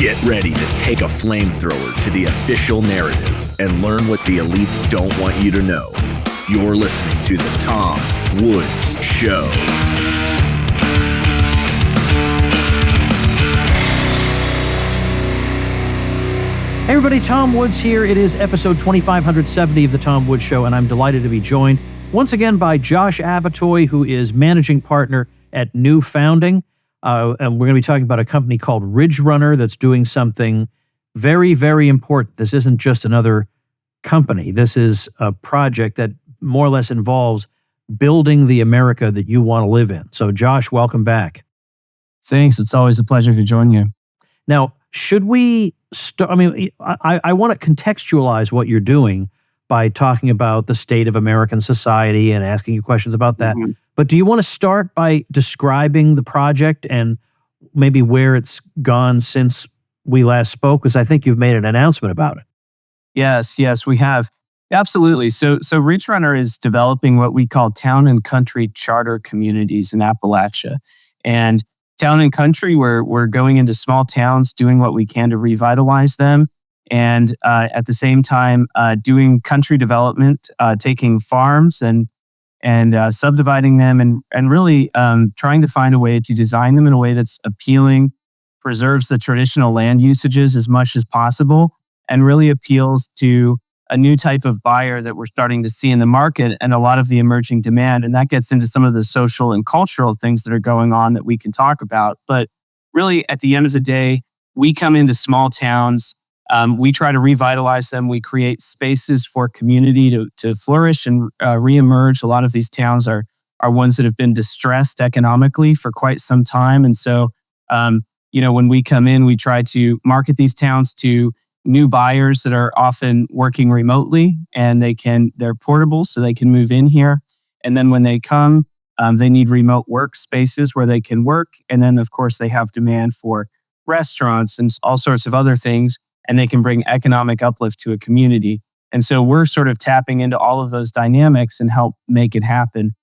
Get ready to take a flamethrower to the official narrative and learn what the elites don't want you to know. You're listening to The Tom Woods Show. Hey everybody, Tom Woods here. It is episode 2570 of The Tom Woods Show, and I'm delighted to be joined once again by Josh Abbotoy, who is managing partner at New Founding. And we're going to be talking about a company called Ridgerunner that's doing something very, very important. This isn't just another company. This is a project that more or less involves building the America that you want to live in. So Josh, welcome back. Thanks. It's always a pleasure to join you. Now, should we start? I mean, I want to contextualize what you're doing by talking about the state of American society and asking you questions about that. Mm-hmm. But do you want to start by describing the project and maybe where it's gone since we last spoke? Because I think you've made an announcement about it. Yes, we have. Absolutely. So Ridgerunner is developing what we call town and country charter communities in Appalachia. And town and country, we're going into small towns, doing what we can to revitalize them. And at the same time, doing country development, taking farms and subdividing them and really trying to find a way to design them in a way that's appealing, preserves the traditional land usages as much as possible, and really appeals to a new type of buyer that we're starting to see in the market and a lot of the emerging demand. And that gets into some of the social and cultural things that are going on that we can talk about. But really, at the end of the day, we come into small towns. We try to revitalize them. We create spaces for community to flourish and reemerge. A lot of these towns are ones that have been distressed economically for quite some time. And so, when we come in, we try to market these towns to new buyers that are often working remotely, and they're portable, so they can move in here. And then when they come, they need remote work spaces where they can work. And then, of course, they have demand for restaurants and all sorts of other things, and they can bring economic uplift to a community. And so we're sort of tapping into all of those dynamics and help make it happen.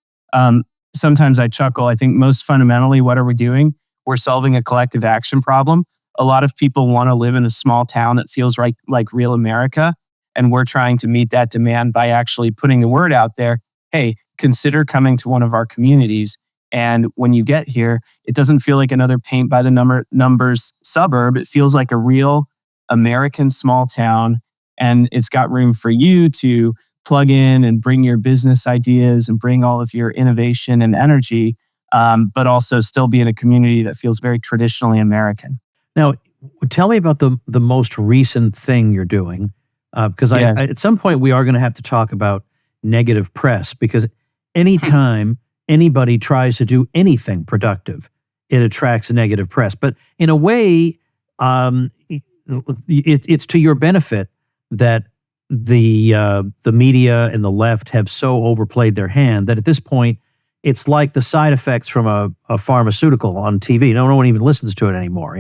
Sometimes I chuckle. I think most fundamentally, what are we doing? We're solving a collective action problem. A lot of people want to live in a small town that feels like real America. And we're trying to meet that demand by actually putting the word out there. Hey, consider coming to one of our communities. And when you get here, it doesn't feel like another paint by the numbers suburb. It feels like a real American small town. And it's got room for you to plug in and bring your business ideas and bring all of your innovation and energy, but also still be in a community that feels very traditionally American. Now, tell me about the most recent thing you're doing, because Yes. at some point we are going to have to talk about negative press, because anytime anybody tries to do anything productive, it attracts negative press. But in a way, it's to your benefit that the media and the left have so overplayed their hand that at this point, it's like the side effects from a pharmaceutical on TV. No one even listens to it anymore.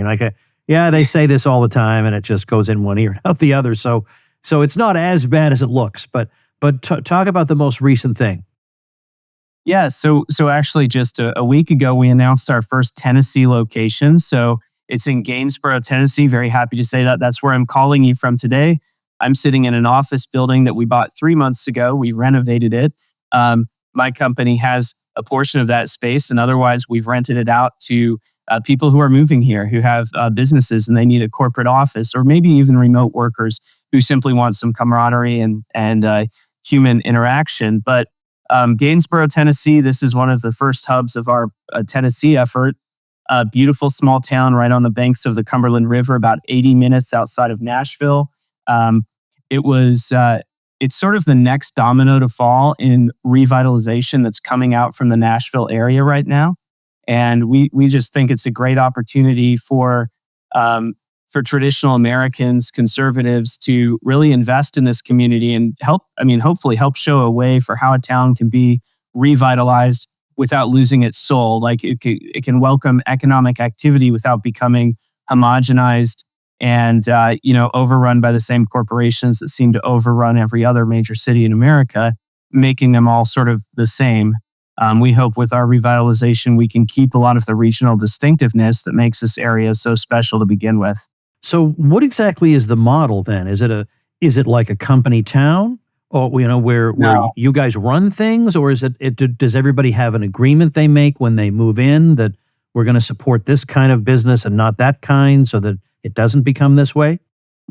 They say this all the time, and it just goes in one ear and out the other. So it's not as bad as it looks. But talk about the most recent thing. Yeah. So actually, just a week ago, we announced our first Tennessee location. So it's in Gainesboro, Tennessee. Very happy to say that. That's where I'm calling you from today. I'm sitting in an office building that we bought 3 months ago. We renovated it. My company has a portion of that space, and otherwise we've rented it out to people who are moving here, who have businesses and they need a corporate office, or maybe even remote workers who simply want some camaraderie and human interaction. But Gainesboro, Tennessee, this is one of the first hubs of our Tennessee effort. A beautiful small town right on the banks of the Cumberland River, about 80 minutes outside of Nashville. It's sort of the next domino to fall in revitalization that's coming out from the Nashville area right now. And we just think it's a great opportunity for traditional Americans, conservatives, to really invest in this community and hopefully help show a way for how a town can be revitalized without losing its soul. Like it can welcome economic activity without becoming homogenized and overrun by the same corporations that seem to overrun every other major city in America, making them all sort of the same. We hope with our revitalization, we can keep a lot of the regional distinctiveness that makes this area so special to begin with. So what exactly is the model then? Is it like a company town, or where No. you guys run things, or is does everybody have an agreement they make when they move in that we're going to support this kind of business and not that kind, so that it doesn't become this way?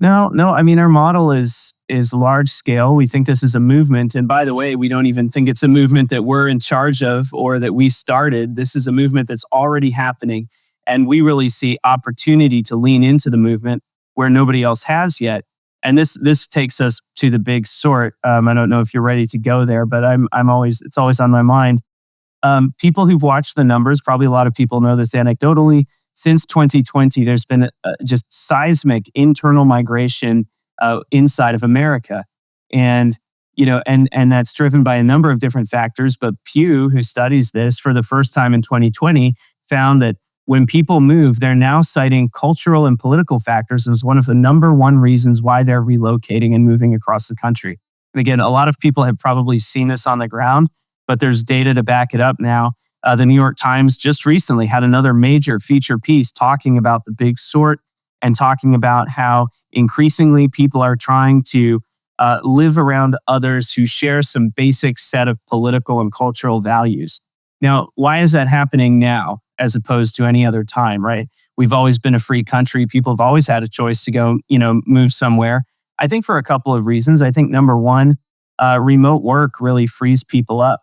No. I mean, our model is large scale. We think this is a movement, and by the way, we don't even think it's a movement that we're in charge of or that we started. This is a movement that's already happening, and we really see opportunity to lean into the movement where nobody else has yet. And this takes us to the big sort. I don't know if you're ready to go there, but it's always on my mind. People who've watched the numbers, probably a lot of people know this anecdotally. Since 2020, there's been just seismic internal migration inside of America, and and that's driven by a number of different factors. But Pew, who studies this for the first time in 2020, found that when people move, they're now citing cultural and political factors as one of the number one reasons why they're relocating and moving across the country. And again, a lot of people have probably seen this on the ground, but there's data to back it up now. The New York Times just recently had another major feature piece talking about the big sort and talking about how increasingly people are trying to live around others who share some basic set of political and cultural values. Now, why is that happening now as opposed to any other time, right? We've always been a free country. People have always had a choice to go, move somewhere. I think for a couple of reasons. I think number one, remote work really frees people up.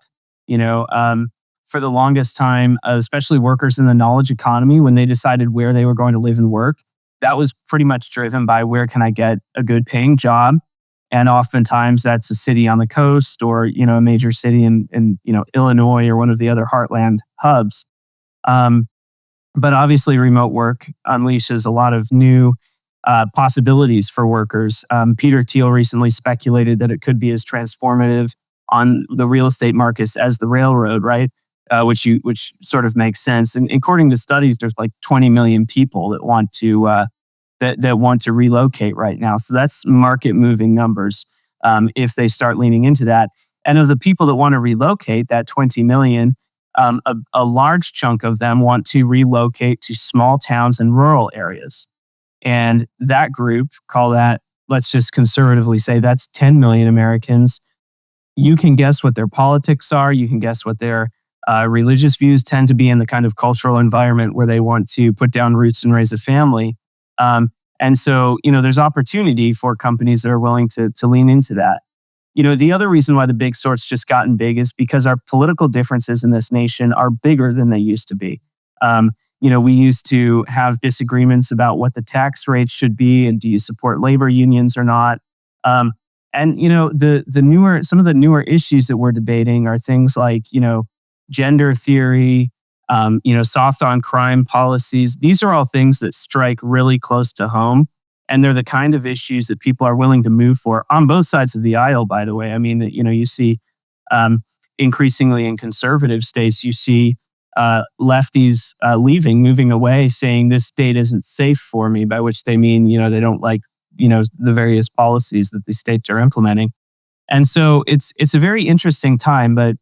For the longest time, especially workers in the knowledge economy, when they decided where they were going to live and work, that was pretty much driven by where can I get a good paying job? And oftentimes that's a city on the coast or, a major city in Illinois or one of the other heartland hubs. But obviously remote work unleashes a lot of new possibilities for workers. Peter Thiel recently speculated that it could be as transformative on the real estate markets as the railroad, right? Which sort of makes sense. And according to studies, there's like 20 million people that want to that want to relocate right now. So that's market moving numbers if they start leaning into that. And of the people that want to relocate, that 20 million, a large chunk of them want to relocate to small towns and rural areas. And that group, let's just conservatively say that's 10 million Americans. You can guess what their politics are. You can guess what their religious views tend to be in the kind of cultural environment where they want to put down roots and raise a family. And so, there's opportunity for companies that are willing to lean into that. The other reason why the big sort's just gotten big is because our political differences in this nation are bigger than they used to be. We used to have disagreements about what the tax rate should be and do you support labor unions or not. And some of the newer issues that we're debating are things like, gender theory, soft on crime policies. These are all things that strike really close to home. And they're the kind of issues that people are willing to move for on both sides of the aisle, by the way. I mean, you see increasingly in conservative states, you see lefties moving away, saying this state isn't safe for me, by which they mean, they don't like, the various policies that the states are implementing. And so it's a very interesting time, but,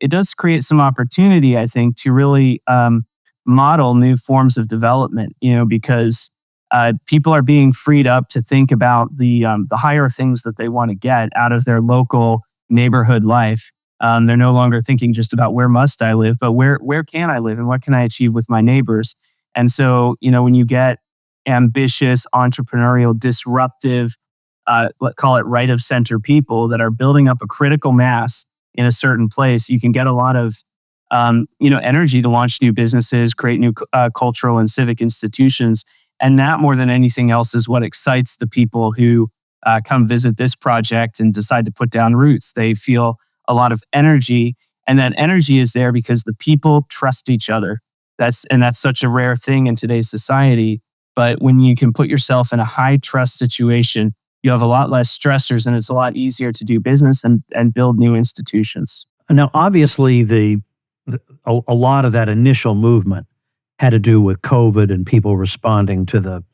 it does create some opportunity, I think, to really model new forms of development, because people are being freed up to think about the higher things that they want to get out of their local neighborhood life. They're no longer thinking just about where must I live, but where can I live and what can I achieve with my neighbors? And so, when you get ambitious, entrepreneurial, disruptive, let's call it right of center people that are building up a critical mass in a certain place, you can get a lot of energy to launch new businesses, create new cultural and civic institutions. And that, more than anything else, is what excites the people who come visit this project and decide to put down roots. They feel a lot of energy, and that energy is there because the people trust each other. That's such a rare thing in today's society. But when you can put yourself in a high trust situation, you have a lot less stressors, and it's a lot easier to do business and build new institutions. Now, obviously, a lot of that initial movement had to do with COVID and people responding to the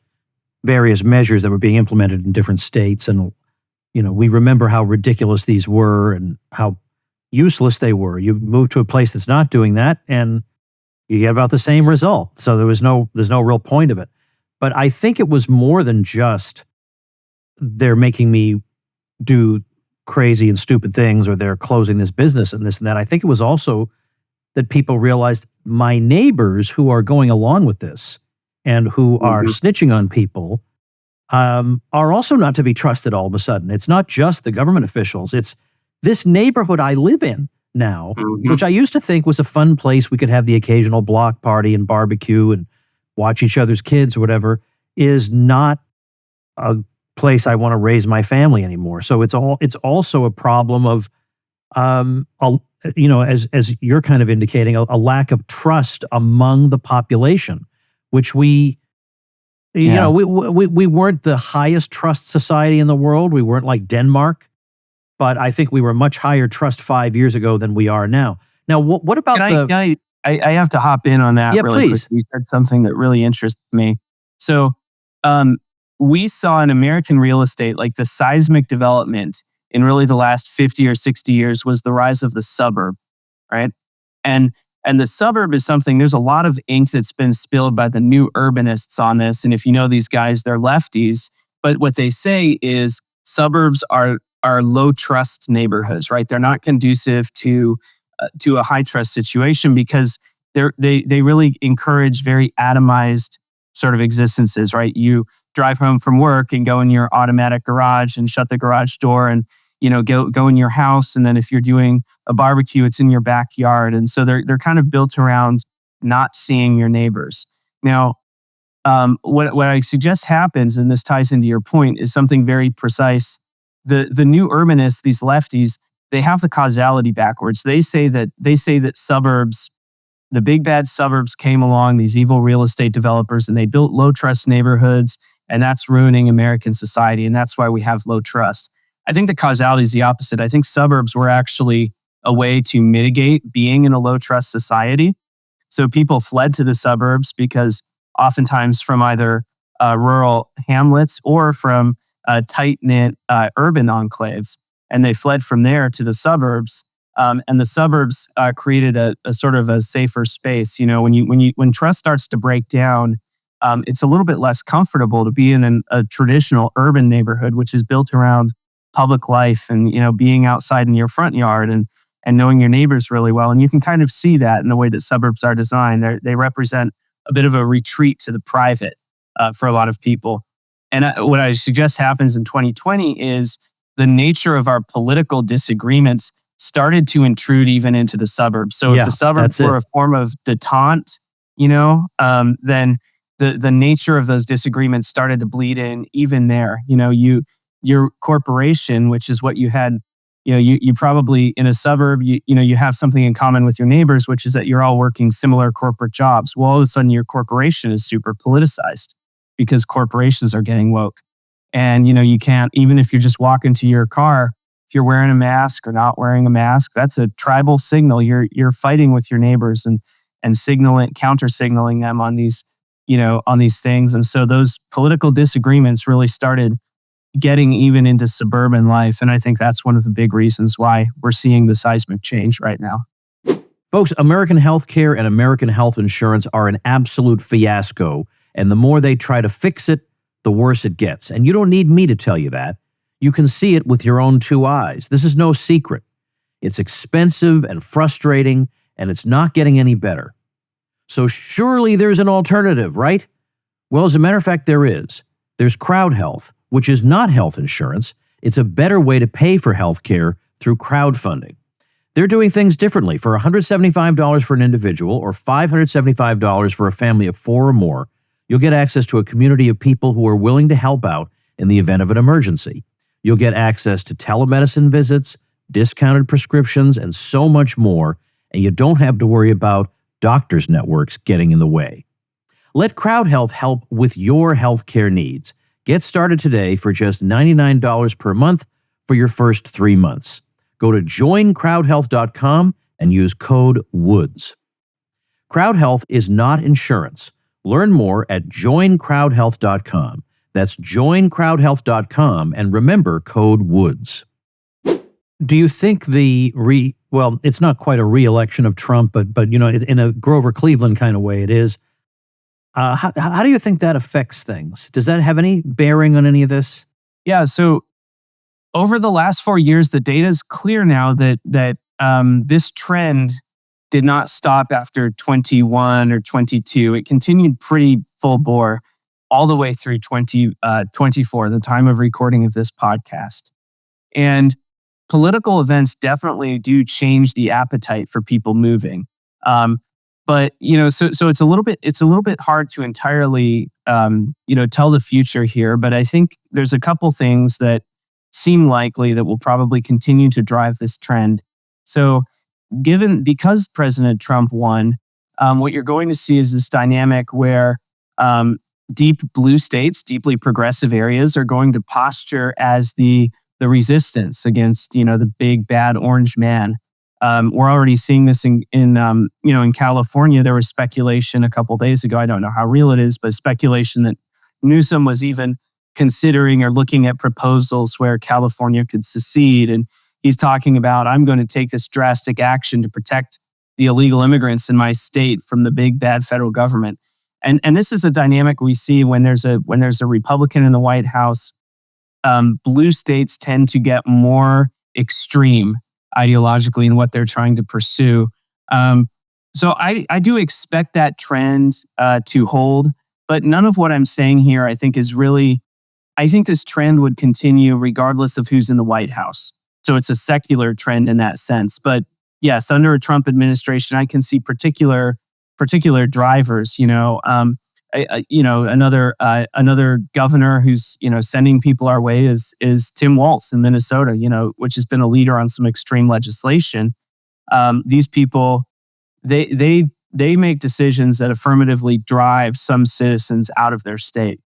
various measures that were being implemented in different states. And, we remember how ridiculous these were and how useless they were. You move to a place that's not doing that and you get about the same result. So there's no real point of it. But I think it was more than just they're making me do crazy and stupid things, or they're closing this business and this and that. I think it was also that people realized my neighbors who are going along with this and who are snitching on people are also not to be trusted all of a sudden. It's not just the government officials. It's this neighborhood I live in now, which I used to think was a fun place we could have the occasional block party and barbecue and watch each other's kids or whatever, is not a place I want to raise my family anymore. So it's also a problem of, as you're kind of indicating, a lack of trust among the population, which we weren't the highest trust society in the world. We weren't like Denmark, but I think we were much higher trust 5 years ago than we are now. Now, what about I have to hop in on that really please. quick. You said something that really interests me. So we saw in American real estate, like the seismic development in really the last 50 or 60 years was the rise of the suburb, right? And the suburb is something, there's a lot of ink that's been spilled by the new urbanists on this. And if you know these guys, they're lefties. But what they say is suburbs are low trust neighborhoods, right? They're not conducive to a high trust situation because they really encourage very atomized sort of existences, right? You drive home from work and go in your automatic garage and shut the garage door and go in your house, and then if you're doing a barbecue, it's in your backyard. And so they're kind of built around not seeing your neighbors. Now, what I suggest happens, and this ties into your point, is something very precise. The new urbanists, these lefties, they have the causality backwards. They say that suburbs, the big bad suburbs came along, these evil real estate developers, and they built low trust neighborhoods, and that's ruining American society, and that's why we have low trust. I think the causality is the opposite. I think suburbs were actually a way to mitigate being in a low trust society. So people fled to the suburbs because oftentimes from either rural hamlets or from tight-knit urban enclaves, and they fled from there to the suburbs. And the suburbs created a sort of a safer space. When trust starts to break down, it's a little bit less comfortable to be in a traditional urban neighborhood, which is built around public life and being outside in your front yard and knowing your neighbors really well. And you can kind of see that in the way that suburbs are designed. They represent a bit of a retreat to the private for a lot of people. And what I suggest happens in 2020 is the nature of our political disagreements started to intrude even into the suburbs. So if the suburbs were a form of detente, then the nature of those disagreements started to bleed in even there. Your corporation, which is what you had, you probably in a suburb, you have something in common with your neighbors, which is that you're all working similar corporate jobs. Well, all of a sudden your corporation is super politicized because corporations are getting woke. And, you can't, even if you're just walking to your car, if you're wearing a mask or not wearing a mask, that's a tribal signal. You're fighting with your neighbors and counter signaling them on these, on these things. And so those political disagreements really started getting even into suburban life. And I think that's one of the big reasons why we're seeing the seismic change right now. Folks, American healthcare and American health insurance are an absolute fiasco. And the more they try to fix it, the worse it gets. And you don't need me to tell you that. You can see it with your own two eyes. This is no secret. It's expensive and frustrating, and it's not getting any better. So surely there's an alternative, right? Well, as a matter of fact, there is. There's Crowd Health, which is not health insurance. It's a better way to pay for health care through crowdfunding. They're doing things differently. For $175 for an individual or $575 for a family of 4 or more, you'll get access to a community of people who are willing to help out in the event of an emergency. You'll get access to telemedicine visits, discounted prescriptions, and so much more, and you don't have to worry about doctors' networks getting in the way. Let Crowd Health help with your healthcare needs. Get started today for just $99 per month for your first 3 months. Go to joincrowdhealth.com and use code WOODS. Crowd Health is not insurance. Learn more at joincrowdhealth.com. That's joincrowdhealth.com, and remember code WOODS. Do you think it's not quite a re-election of Trump, but in a Grover Cleveland kind of way it is. How do you think that affects things? Does that have any bearing on any of this? Yeah. So over the last 4 years, the data is clear now that this trend did not stop after 21 or 22. It continued pretty full bore all the way through 2024, the time of recording of this podcast. And political events definitely do change the appetite for people moving. But so it's a little bit hard to entirely tell the future here. But I think there's a couple things that seem likely that will probably continue to drive this trend. So because President Trump won, what you're going to see is this dynamic where deep blue states, deeply progressive areas are going to posture as the resistance against the big bad orange man. We're already seeing this in California. There was speculation a couple days ago. I don't know how real it is, but speculation that Newsom was even considering or looking at proposals where California could secede. And he's talking about, I'm going to take this drastic action to protect the illegal immigrants in my state from the big bad federal government. And this is a dynamic we see when there's a Republican in the White House. Blue states tend to get more extreme ideologically in what they're trying to pursue. So I do expect that trend to hold, but none of what I'm saying here I think is really. I think this trend would continue regardless of who's in the White House. So it's a secular trend in that sense. But yes, under a Trump administration, I can see particular drivers. Another governor who's sending people our way is Tim Walz in Minnesota. Which has been a leader on some extreme legislation. These people, they make decisions that affirmatively drive some citizens out of their state.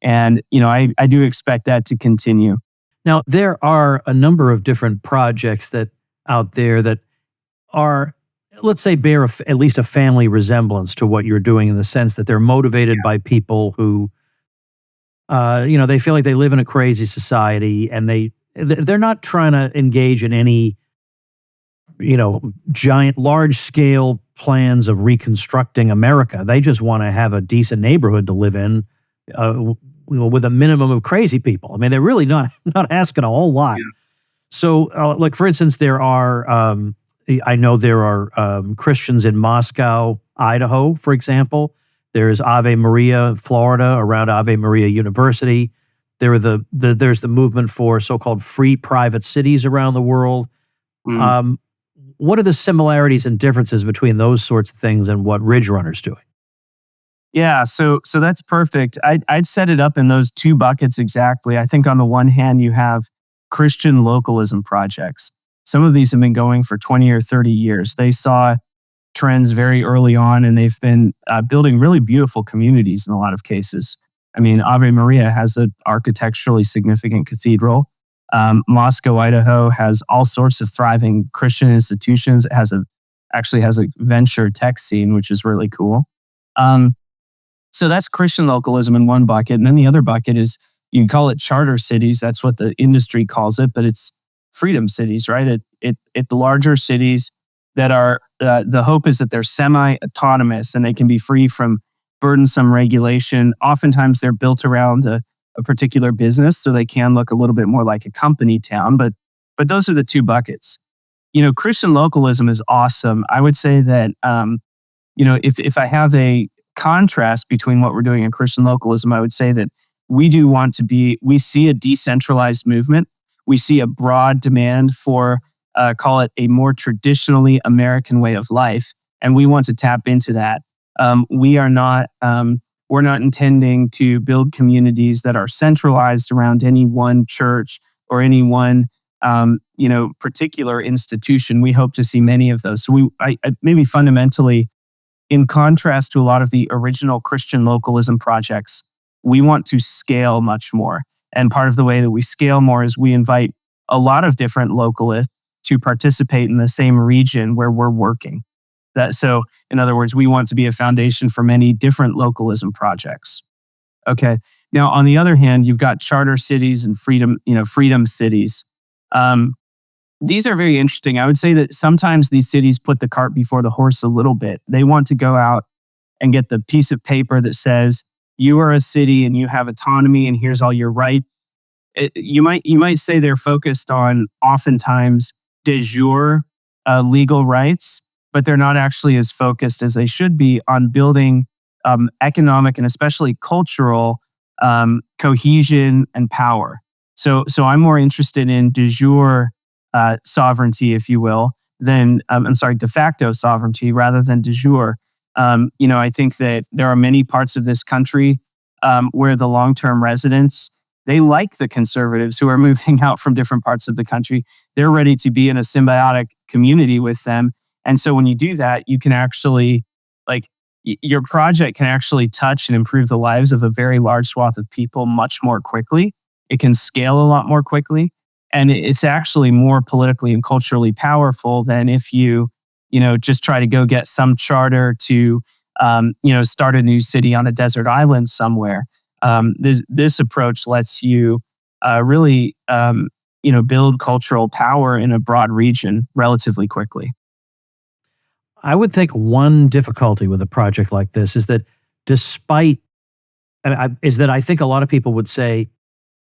And, I do expect that to continue. Now, there are a number of different projects that out there that are, let's say, bear at least a family resemblance to what you're doing in the sense that they're motivated by people who, they feel like they live in a crazy society and they're not trying to engage in any, giant, large-scale plans of reconstructing America. They just want to have a decent neighborhood to live in. With a minimum of crazy people. I mean, they're really not asking a whole lot. Yeah. So, like for instance, there are I know there are Christians in Moscow, Idaho, for example. There's Ave Maria, Florida, around Ave Maria University. There's the movement for so-called free private cities around the world. What are the similarities and differences between those sorts of things and what Ridgerunner's doing? Yeah, so that's perfect. I'd set it up in those two buckets exactly. I think on the one hand, you have Christian localism projects. Some of these have been going for 20 or 30 years. They saw trends very early on, and they've been building really beautiful communities in a lot of cases. I mean, Ave Maria has an architecturally significant cathedral. Moscow, Idaho has all sorts of thriving Christian institutions. It actually has a venture tech scene, which is really cool. So that's Christian localism in one bucket. And then the other bucket is, you can call it charter cities. That's what the industry calls it, but it's freedom cities, right? The larger cities that are, the hope is that they're semi-autonomous and they can be free from burdensome regulation. Oftentimes they're built around a particular business, so they can look a little bit more like a company town, but those are the two buckets. Christian localism is awesome. I would say that, if I have a contrast between what we're doing in Christian localism, I would say that we see a decentralized movement. We see a broad demand for, call it a more traditionally American way of life. And we want to tap into that. We're not intending to build communities that are centralized around any one church or any one, particular institution. We hope to see many of those. So maybe fundamentally, in contrast to a lot of the original Christian localism projects, we want to scale much more. And part of the way that we scale more is we invite a lot of different localists to participate in the same region where we're working. So, in other words, we want to be a foundation for many different localism projects. Okay. Now, on the other hand, you've got charter cities and freedom cities. These are very interesting. I would say that sometimes these cities put the cart before the horse a little bit. They want to go out and get the piece of paper that says you are a city and you have autonomy and here's all your rights. You might say they're focused on oftentimes de jure legal rights, but they're not actually as focused as they should be on building economic and especially cultural cohesion and power. So I'm more interested in de jure sovereignty, if you will, than de facto sovereignty rather than de jure. I think that there are many parts of this country where the long-term residents, they like the conservatives who are moving out from different parts of the country. They're ready to be in a symbiotic community with them. And so when you do that, you can actually, your project can actually touch and improve the lives of a very large swath of people much more quickly. It can scale a lot more quickly. And it's actually more politically and culturally powerful than if you just try to go get some charter to, start a new city on a desert island somewhere. This approach lets you really, build cultural power in a broad region relatively quickly. I would think one difficulty with a project like this is that I think a lot of people would say,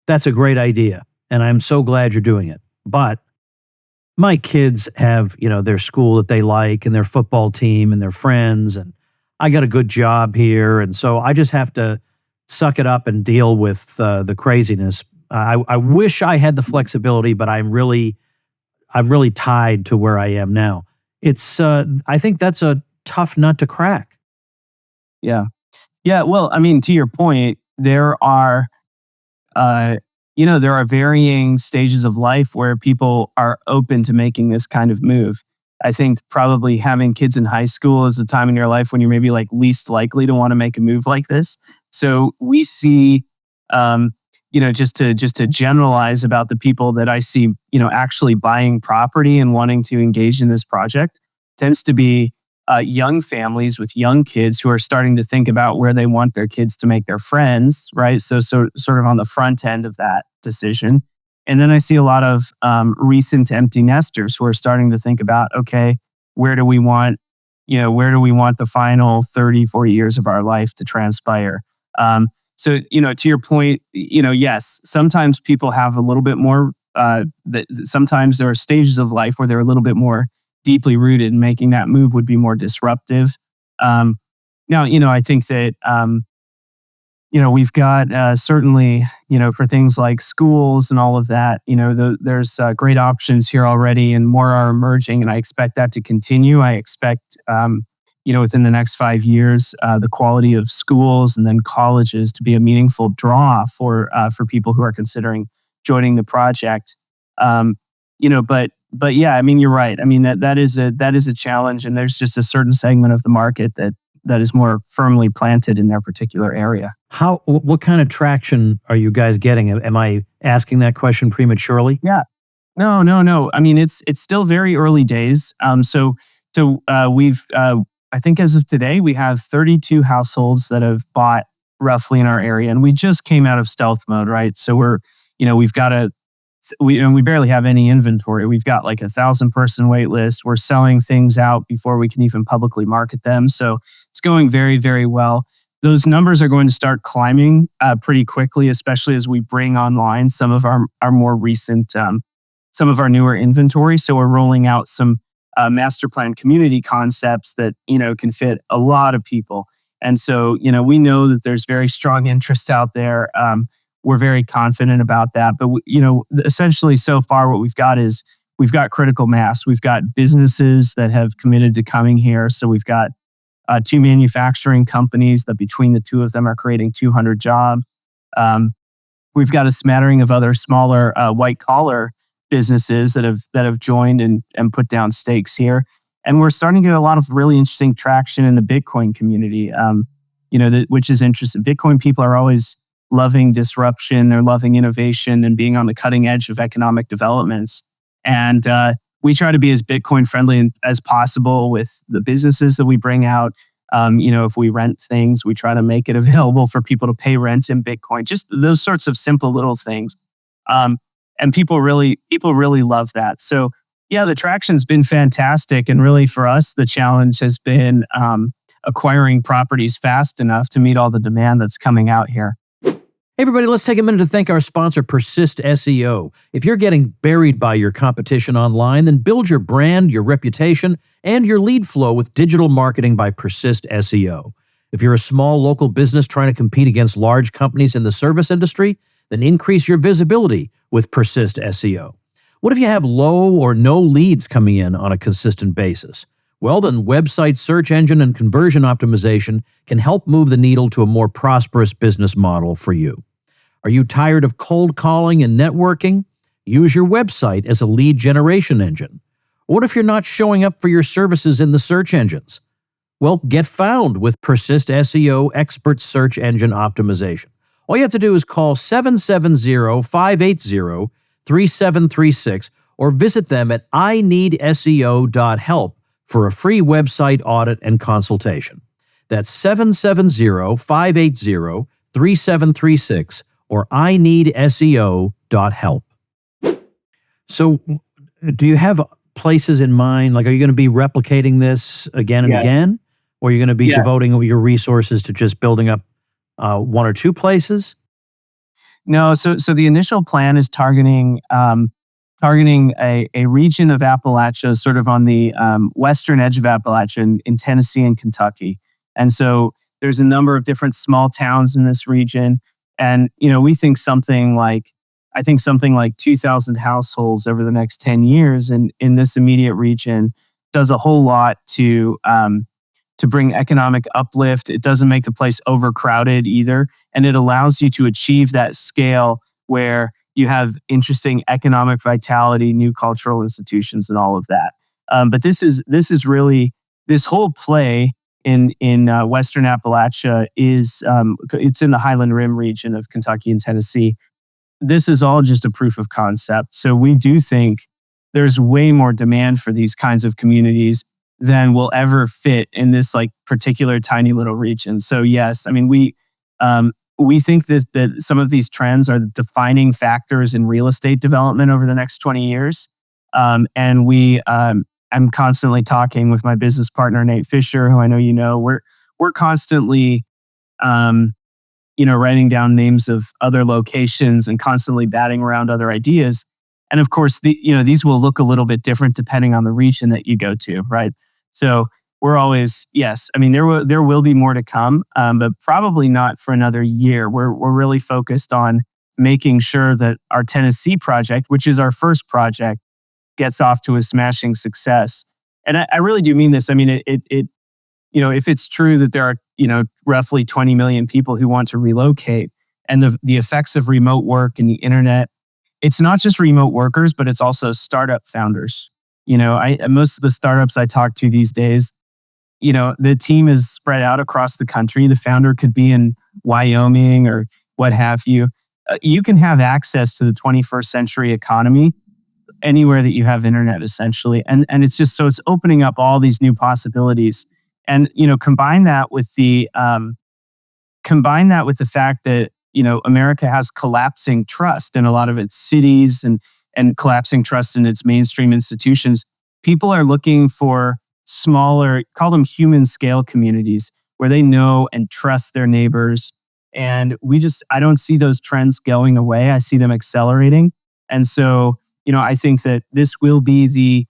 that's a great idea, and I'm so glad you're doing it. But my kids have, their school that they like and their football team and their friends, and I got a good job here, and so I just have to suck it up and deal with the craziness. I wish I had the flexibility, but I'm really tied to where I am now. I think that's a tough nut to crack. Yeah. Well, to your point, there are varying stages of life where people are open to making this kind of move. I think probably having kids in high school is a time in your life when you're maybe least likely to want to make a move like this. So we see, just to generalize about the people that I see, actually buying property and wanting to engage in this project, tends to be young families with young kids who are starting to think about where they want their kids to make their friends, right? So sort of on the front end of that decision. And then I see a lot of recent empty nesters who are starting to think about, okay, where do we want the final 30, 40 years of our life to transpire? So, to your point, yes, sometimes people have a little bit more, sometimes there are stages of life where they're a little bit more deeply rooted, and making that move would be more disruptive. Now, I think that, we've got certainly, for things like schools and all of that, there's great options here already and more are emerging. And I expect that to continue. I expect, within the next 5 years, the quality of schools and then colleges to be a meaningful draw for people who are considering joining the project. But yeah, you're right. That is a challenge, and there's just a certain segment of the market that is more firmly planted in their particular area. What kind of traction are you guys getting? Am I asking that question prematurely? Yeah. No. It's still very early days. We've I think as of today, we have 32 households that have bought roughly in our area, and we just came out of stealth mode, right? So we barely have any inventory. We've got 1,000-person wait list. We're selling things out before we can even publicly market them. So it's going very, very well. Those numbers are going to start climbing pretty quickly, especially as we bring online some of our more recent, some of our newer inventory. So we're rolling out some master plan community concepts that can fit a lot of people. And so we know that there's very strong interest out there. We're very confident about that. But essentially so far what we've got is we've got critical mass. We've got businesses that have committed to coming here. So we've got 2 manufacturing companies that between the two of them are creating 200 jobs. We've got a smattering of other smaller white collar businesses that have joined and put down stakes here. And we're starting to get a lot of really interesting traction in the Bitcoin community, which is interesting. Bitcoin people are always loving disruption. They're loving innovation and being on the cutting edge of economic developments. And we try to be as Bitcoin friendly as possible with the businesses that we bring out. If we rent things, we try to make it available for people to pay rent in Bitcoin. Just those sorts of simple little things. And people really love that. So yeah, the traction's been fantastic. And really for us, the challenge has been acquiring properties fast enough to meet all the demand that's coming out here. Hey everybody, let's take a minute to thank our sponsor, Persist SEO. If you're getting buried by your competition online, then build your brand, your reputation, and your lead flow with digital marketing by Persist SEO. If you're a small local business trying to compete against large companies in the service industry, then increase your visibility with Persist SEO. What if you have low or no leads coming in on a consistent basis? Well, then website search engine and conversion optimization can help move the needle to a more prosperous business model for you. Are you tired of cold calling and networking? Use your website as a lead generation engine. What if you're not showing up for your services in the search engines? Well, get found with Persist SEO Expert Search Engine Optimization. All you have to do is call 770-580-3736 or visit them at ineedseo.help for a free website audit and consultation. That's 770-580-3736 or ineedseo.help. So, do you have places in mind? Like, are you going to be replicating this again and again? Or are you going to be devoting your resources to just building up one or two places? No, so the initial plan is targeting a region of Appalachia, sort of on the western edge of Appalachia in Tennessee and Kentucky. And so there's a number of different small towns in this region. And, we think something like 2,000 households over the next 10 years in this immediate region does a whole lot to bring economic uplift. It doesn't make the place overcrowded either. And it allows you to achieve that scale where you have interesting economic vitality, new cultural institutions, and all of that. But this is really, this whole play in Western Appalachia is, it's in the Highland Rim region of Kentucky and Tennessee. This is all just a proof of concept. So we do think there's way more demand for these kinds of communities than will ever fit in this particular tiny little region. So yes, I mean, we think that some of these trends are the defining factors in real estate development over the next 20 years. And I'm constantly talking with my business partner, Nate Fisher, who I know you know. We're constantly writing down names of other locations and constantly batting around other ideas. And of course, these will look a little bit different depending on the region that you go to, right? So we're always, yes, I mean, there will be more to come, but probably not for another year. We're really focused on making sure that our Tennessee project, which is our first project, gets off to a smashing success. And I really do mean this. I mean, if it's true that there are, roughly 20 million people who want to relocate, and the effects of remote work and the internet, it's not just remote workers, but it's also startup founders. Most of the startups I talk to these days, the team is spread out across the country. The founder could be in Wyoming or what have you. You can have access to the 21st century economy anywhere that you have internet, essentially. And it's just, so it's opening up all these new possibilities. And, combine that with the fact that, America has collapsing trust in a lot of its cities and collapsing trust in its mainstream institutions. People are looking for smaller, call them human scale communities, where they know and trust their neighbors. And I don't see those trends going away. I see them accelerating. And so, I think that this will be the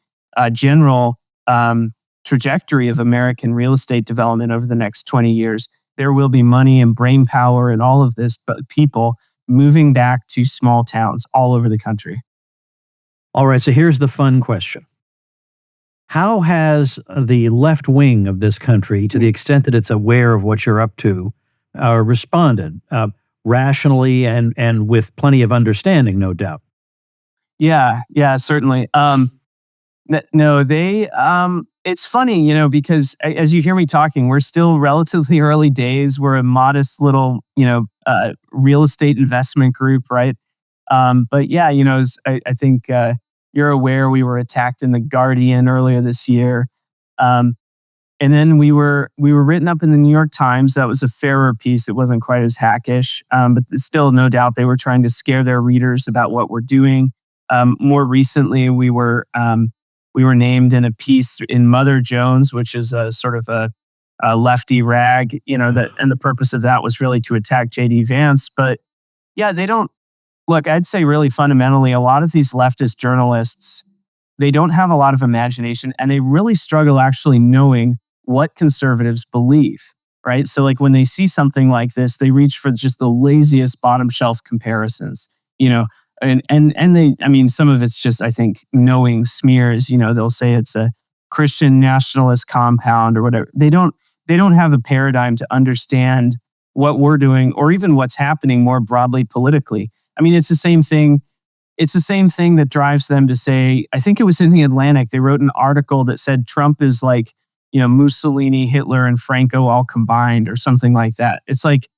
general trajectory of American real estate development over the next 20 years. There will be money and brain power and all of this, but people moving back to small towns all over the country. All right, so here's the fun question. How has the left wing of this country, to the extent that it's aware of what you're up to, responded rationally and with plenty of understanding, no doubt? Yeah, certainly. No, it's funny, because as you hear me talking, we're still relatively early days. We're a modest little, real estate investment group, right? But yeah, I think you're aware we were attacked in The Guardian earlier this year. And then we were written up in the New York Times. That was a fairer piece. It wasn't quite as hackish, but still, no doubt, they were trying to scare their readers about what we're doing. More recently, we were named in a piece in Mother Jones, which is a sort of a lefty rag, that, and the purpose of that was really to attack J.D. Vance. But yeah, they don't look. I'd say really fundamentally, a lot of these leftist journalists, they don't have a lot of imagination, and they really struggle actually knowing what conservatives believe. Right. So like when they see something like this, they reach for just the laziest bottom shelf comparisons, and they, I mean, some of it's just, I think, knowing smears. They'll say it's a Christian nationalist compound or whatever. They don't have a paradigm to understand what we're doing or even what's happening more broadly politically. I mean, it's the same thing. It's the same thing that drives them to say, I think it was in the Atlantic, they wrote an article that said Trump is like, Mussolini, Hitler, and Franco all combined or something like that. It's like,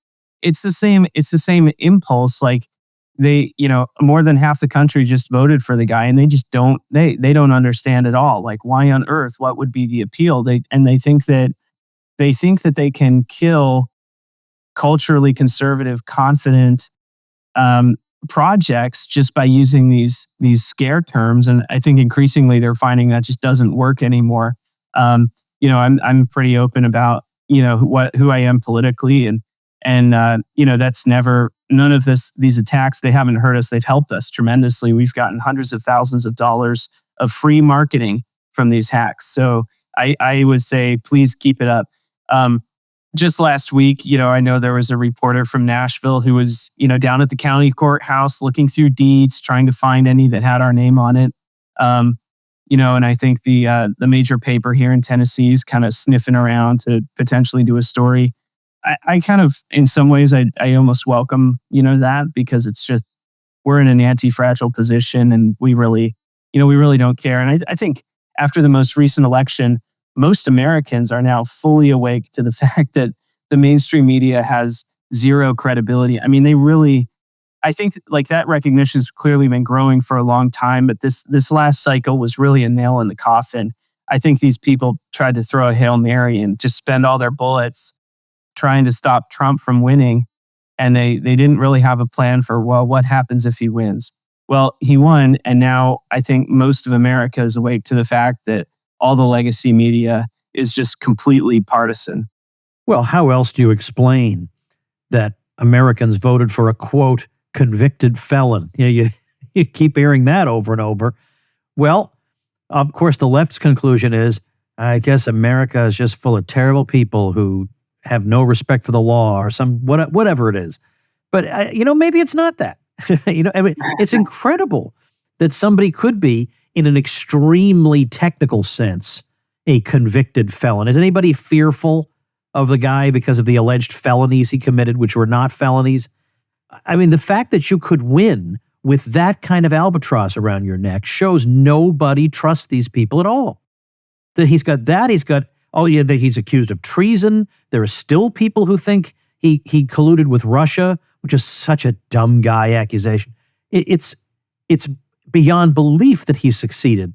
it's the same impulse. Like they, more than half the country just voted for the guy, and they just don't understand at all. Like, why on earth, what would be the appeal? They think that they can kill culturally conservative, confident projects just by using these scare terms. And I think increasingly they're finding that just doesn't work anymore. I'm pretty open about who I am politically, and that's never, none of these attacks, they haven't hurt us. They've helped us tremendously. We've gotten hundreds of thousands of dollars of free marketing from these hacks. So I would say, please keep it up. Just last week, I know there was a reporter from Nashville who was, down at the county courthouse looking through deeds, trying to find any that had our name on it. And I think the major paper here in Tennessee is kind of sniffing around to potentially do a story. I kind of, in some ways, I almost welcome, that, because it's just, we're in an anti-fragile position, and we really don't care. And I think after the most recent election, most Americans are now fully awake to the fact that the mainstream media has zero credibility. I mean, I think like that recognition has clearly been growing for a long time, but this last cycle was really a nail in the coffin. I think these people tried to throw a Hail Mary and just spend all their bullets trying to stop Trump from winning. And they didn't really have a plan for, well, what happens if he wins? Well, he won. And now I think most of America is awake to the fact that all the legacy media is just completely partisan. Well, how else do you explain that Americans voted for a, quote, convicted felon? You keep hearing that over and over. Well, of course, the left's conclusion is, I guess America is just full of terrible people who have no respect for the law or whatever it is. But, maybe it's not that. It's incredible that somebody could be, in an extremely technical sense, a convicted felon. Is anybody fearful of the guy because of the alleged felonies he committed, which were not felonies? I mean, the fact that you could win with that kind of albatross around your neck shows nobody trusts these people at all. That he's got, that he's accused of treason. There are still people who think he colluded with Russia, which is such a dumb guy accusation. It's beyond belief that he succeeded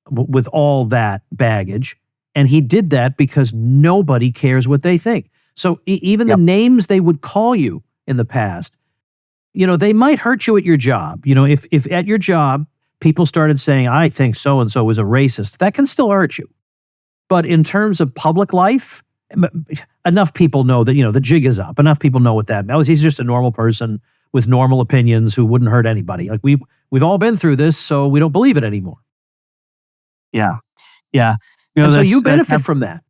with all that baggage. And he did that because nobody cares what they think. So even the names they would call you in the past, they might hurt you at your job. If at your job, people started saying, I think so-and-so was a racist, that can still hurt you. But in terms of public life, enough people know that, the jig is up. Enough people know what that means. He's just a normal person with normal opinions who wouldn't hurt anybody. Like we've all been through this, so we don't believe it anymore. Yeah. And so you benefit from that.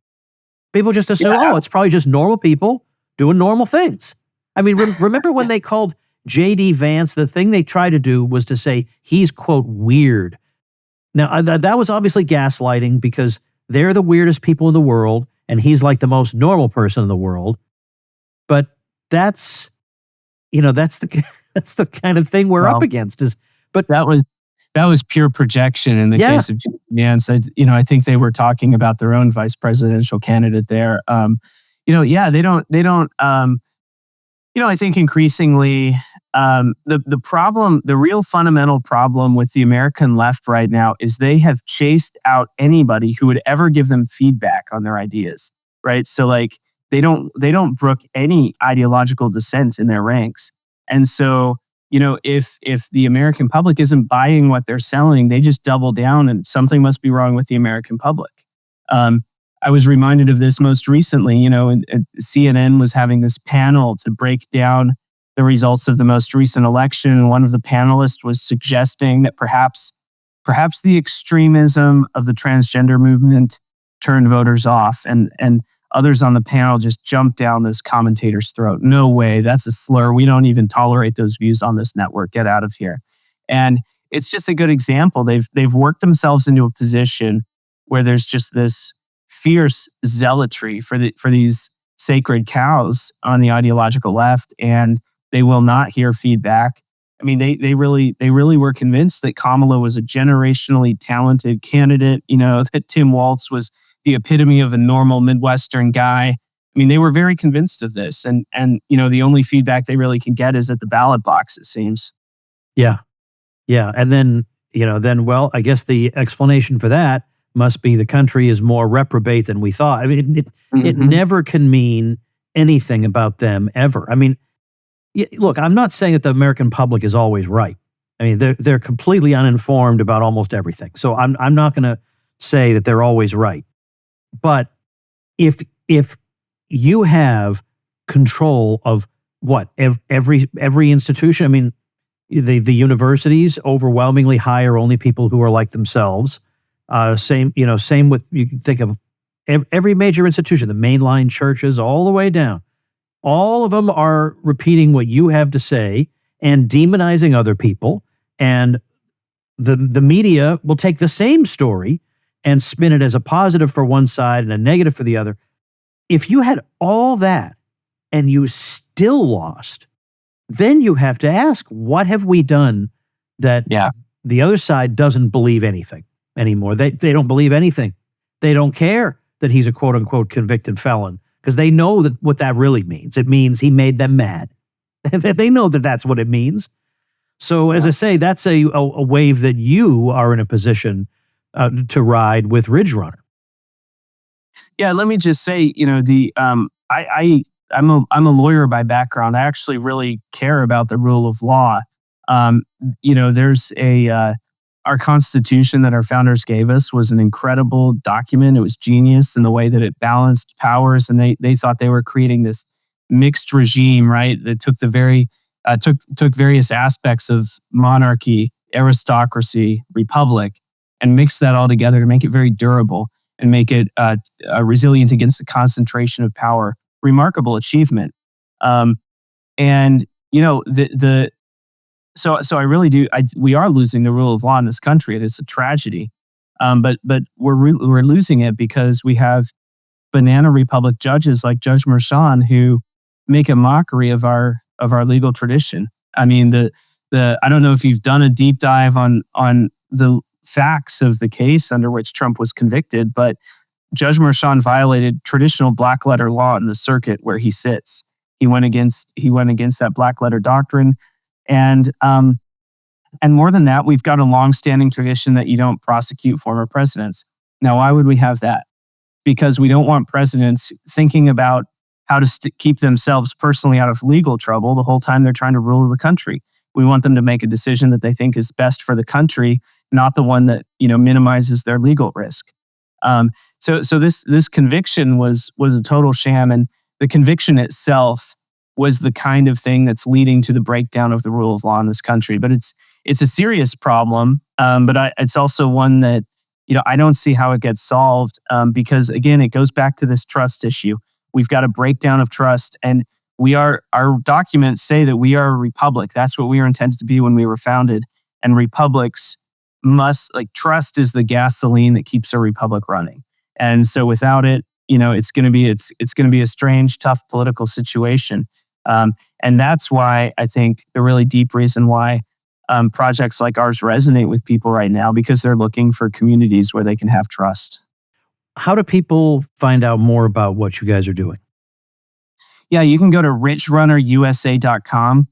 People just assume, it's probably just normal people doing normal things. I mean, remember when they called J.D. Vance, the thing they tried to do was to say he's, quote, weird. Now, that was obviously gaslighting, because they're the weirdest people in the world, and he's like the most normal person in the world. But that's the kind of thing we're up against. But that was pure projection in the case of J.D. Vance. I think they were talking about their own vice presidential candidate there. They don't. I think increasingly the problem, the real fundamental problem with the American left right now is they have chased out anybody who would ever give them feedback on their ideas, right? So like they don't brook any ideological dissent in their ranks. And so, if the American public isn't buying what they're selling, they just double down, and something must be wrong with the American public. I was reminded of this most recently. And CNN was having this panel to break down the results of the most recent election. And one of the panelists was suggesting that perhaps the extremism of the transgender movement turned voters off. And others on the panel just jumped down this commentator's throat. No way, that's a slur. We don't even tolerate those views on this network. Get out of here. And it's just a good example. They've worked themselves into a position where there's just this fierce zealotry for these sacred cows on the ideological left, and they will not hear feedback. I mean, they really were convinced that Kamala was a generationally talented candidate. That Tim Walz was the epitome of a normal Midwestern guy. I mean, they were very convinced of this, and the only feedback they really can get is at the ballot box, it seems. Yeah, and then well, I guess the explanation for that must be the country is more reprobate than we thought. I mean, it never can mean anything about them ever. I mean, look, I'm not saying that the American public is always right. I mean, they're completely uninformed about almost everything. So I'm not going to say that they're always right. But if you have control of what every institution, I mean, the universities overwhelmingly hire only people who are like themselves. Same with, you can think of every major institution, the mainline churches, all the way down. All of them are repeating what you have to say and demonizing other people. And the media will take the same story and spin it as a positive for one side and a negative for the other. If you had all that and you still lost, then you have to ask, what have we done that the other side doesn't believe anything anymore? They don't believe anything. They don't care that he's a quote unquote convicted felon, because they know that what that really means. It means he made them mad. They know that that's what it means. So as I say, that's a wave that you are in a position to ride with Ridgerunner. Yeah, let me just say, I'm a lawyer by background. I actually really care about the rule of law. There's our Constitution that our founders gave us was an incredible document. It was genius in the way that it balanced powers, and they thought they were creating this mixed regime, right? That took took various aspects of monarchy, aristocracy, republic, and mixed that all together to make it very durable and make it resilient against the concentration of power. Remarkable achievement. So I really do. We are losing the rule of law in this country. It is a tragedy. But we're losing it because we have banana republic judges like Judge Merchan who make a mockery of our legal tradition. I mean, I don't know if you've done a deep dive on the facts of the case under which Trump was convicted, but Judge Merchan violated traditional black letter law in the circuit where he sits. He went against that black letter doctrine. And more than that, we've got a long-standing tradition that you don't prosecute former presidents. Now, why would we have that? Because we don't want presidents thinking about how to keep themselves personally out of legal trouble the whole time they're trying to rule the country. We want them to make a decision that they think is best for the country, not the one that minimizes their legal risk. So this conviction was a total sham, and the conviction itself was the kind of thing that's leading to the breakdown of the rule of law in this country. But it's a serious problem, but it's also one that I don't see how it gets solved because, again, it goes back to this trust issue. We've got a breakdown of trust, and our documents say that we are a republic. That's what we were intended to be when we were founded, and republics trust is the gasoline that keeps a republic running. And so without it, it's going to be a strange, tough political situation. And that's why I think the really deep reason why projects like ours resonate with people right now, because they're looking for communities where they can have trust. How do people find out more about what you guys are doing? Yeah, you can go to ridgerunnerusa.com.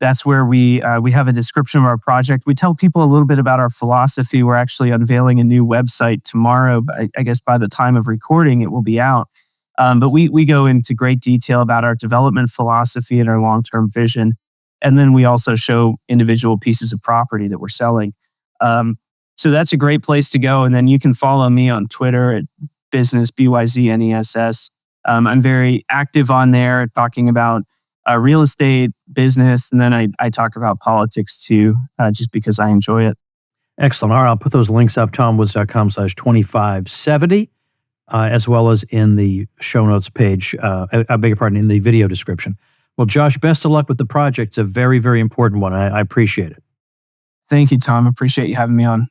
That's where we have a description of our project. We tell people a little bit about our philosophy. We're actually unveiling a new website tomorrow. I guess by the time of recording, it will be out. But we go into great detail about our development philosophy and our long-term vision. And then we also show individual pieces of property that we're selling. So that's a great place to go. And then you can follow me on Twitter at Business, BYZNESS. I'm very active on there, talking about real estate, business, and then I talk about politics too, just because I enjoy it. Excellent. All right, I'll put those links up, tomwoods.com/2570, as well as in the show notes page, I beg your pardon, in the video description. Well, Josh, best of luck with the project. It's a very, very important one. I appreciate it. Thank you, Tom. Appreciate you having me on.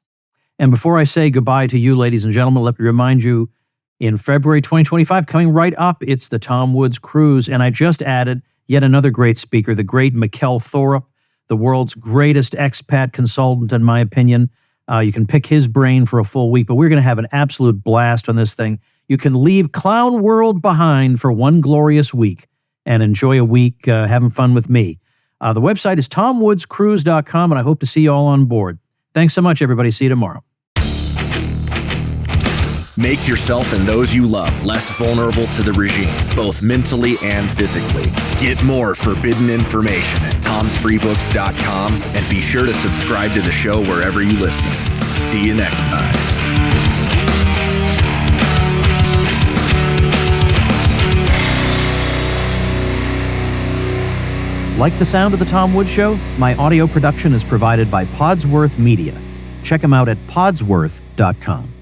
And before I say goodbye to you, ladies and gentlemen, let me remind you, in February 2025, coming right up, it's the Tom Woods Cruise. And I just added yet another great speaker, the great Mikkel Thorup, the world's greatest expat consultant, in my opinion. You can pick his brain for a full week, but we're going to have an absolute blast on this thing. You can leave Clown World behind for one glorious week and enjoy a week having fun with me. The website is tomwoodscruise.com, and I hope to see you all on board. Thanks so much, everybody. See you tomorrow. Make yourself and those you love less vulnerable to the regime, both mentally and physically. Get more forbidden information at tomsfreebooks.com, and be sure to subscribe to the show wherever you listen. See you next time. Like the sound of The Tom Woods Show? My audio production is provided by Podsworth Media. Check them out at podsworth.com.